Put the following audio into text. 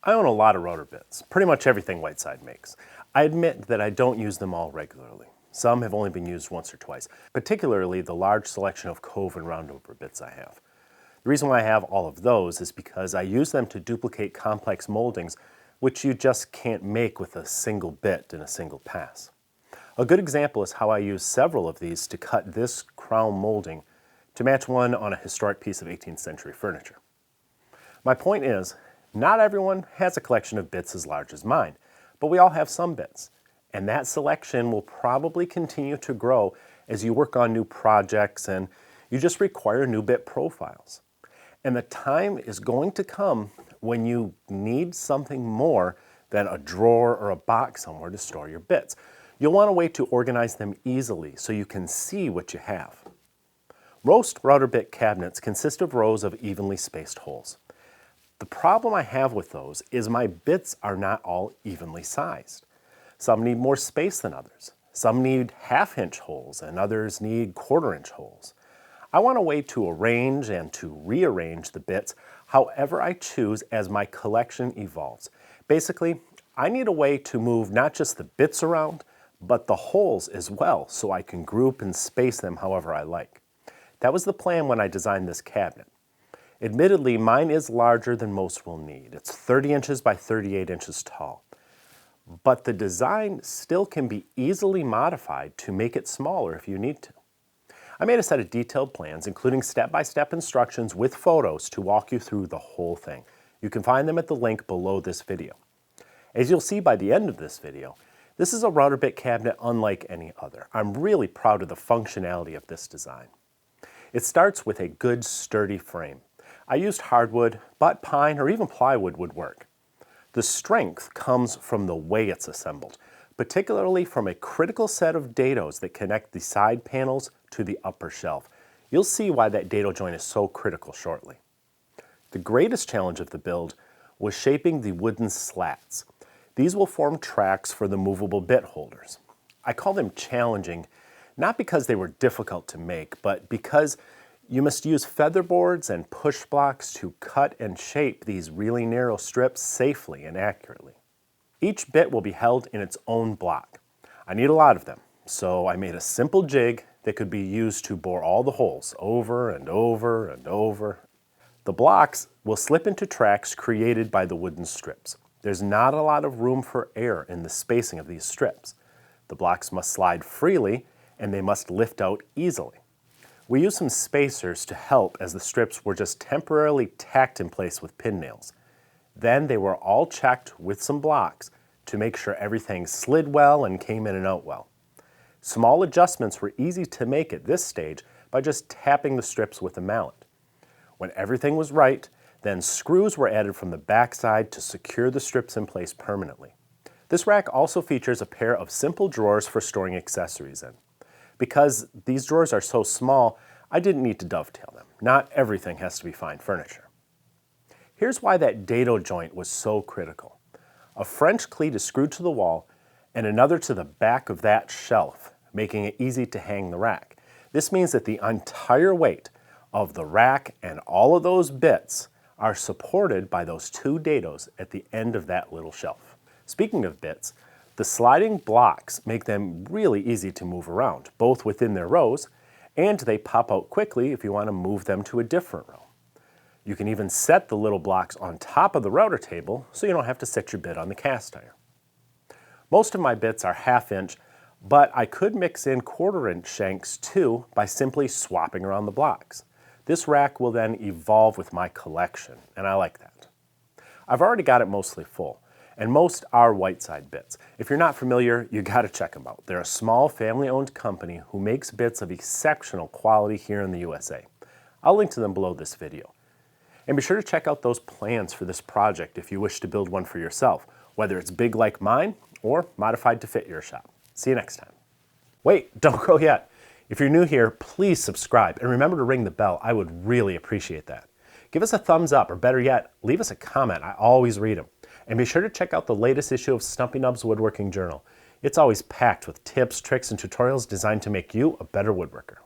I own a lot of rotor bits, pretty much everything Whiteside makes. I admit that I don't use them all regularly. Some have only been used once or twice, particularly the large selection of Cove and roundover bits I have. The reason why I have all of those is because I use them to duplicate complex moldings which you just can't make with a single bit in a single pass. A good example is how I use several of these to cut this crown molding to match one on a historic piece of 18th century furniture. My point is, not everyone has a collection of bits as large as mine, but we all have some bits, and that selection will probably continue to grow as you work on new projects and you just require new bit profiles. And the time is going to come when you need something more than a drawer or a box somewhere to store your bits. You'll want a way to organize them easily so you can see what you have. Most router bit cabinets consist of rows of evenly spaced holes. The problem I have with those is my bits are not all evenly sized. Some need more space than others. Some need half-inch holes and others need quarter-inch holes. I want a way to arrange and to rearrange the bits however I choose as my collection evolves. Basically, I need a way to move not just the bits around, but the holes as well so I can group and space them however I like. That was the plan when I designed this cabinet. Admittedly, mine is larger than most will need. It's 30 inches by 38 inches tall. But the design still can be easily modified to make it smaller if you need to. I made a set of detailed plans, including step-by-step instructions with photos to walk you through the whole thing. You can find them at the link below this video. As you'll see by the end of this video, this is a router bit cabinet unlike any other. I'm really proud of the functionality of this design. It starts with a good, sturdy frame. I used hardwood, but pine or even plywood would work. The strength comes from the way it's assembled, particularly from a critical set of dados that connect the side panels to the upper shelf. You'll see why that dado joint is so critical shortly. The greatest challenge of the build was shaping the wooden slats. These will form tracks for the movable bit holders. I call them challenging, not because they were difficult to make, but because you must use featherboards and push blocks to cut and shape these really narrow strips safely and accurately. Each bit will be held in its own block. I need a lot of them, so I made a simple jig that could be used to bore all the holes over and over and over. The blocks will slip into tracks created by the wooden strips. There's not a lot of room for air in the spacing of these strips. The blocks must slide freely and they must lift out easily. We used some spacers to help as the strips were just temporarily tacked in place with pin nails. Then they were all checked with some blocks to make sure everything slid well and came in and out well. Small adjustments were easy to make at this stage by just tapping the strips with a mallet. When everything was right, then screws were added from the backside to secure the strips in place permanently. This rack also features a pair of simple drawers for storing accessories in. Because these drawers are so small, I didn't need to dovetail them. Not everything has to be fine furniture. Here's why that dado joint was so critical. A French cleat is screwed to the wall and another to the back of that shelf, making it easy to hang the rack. This means that the entire weight of the rack and all of those bits are supported by those two dados at the end of that little shelf. Speaking of bits, the sliding blocks make them really easy to move around, both within their rows, and they pop out quickly if you want to move them to a different row. You can even set the little blocks on top of the router table so you don't have to set your bit on the cast iron. Most of my bits are half-inch, but I could mix in quarter-inch shanks too by simply swapping around the blocks. This rack will then evolve with my collection, and I like that. I've already got it mostly full. And most are Whiteside bits. If you're not familiar, you gotta check them out. They're a small family-owned company who makes bits of exceptional quality here in the USA. I'll link to them below this video. And be sure to check out those plans for this project if you wish to build one for yourself, whether it's big like mine or modified to fit your shop. See you next time. Wait, don't go yet. If you're new here, please subscribe and remember to ring the bell. I would really appreciate that. Give us a thumbs up, or better yet, leave us a comment. I always read them. And be sure to check out the latest issue of Stumpy Nubs Woodworking Journal. It's always packed with tips, tricks, and tutorials designed to make you a better woodworker.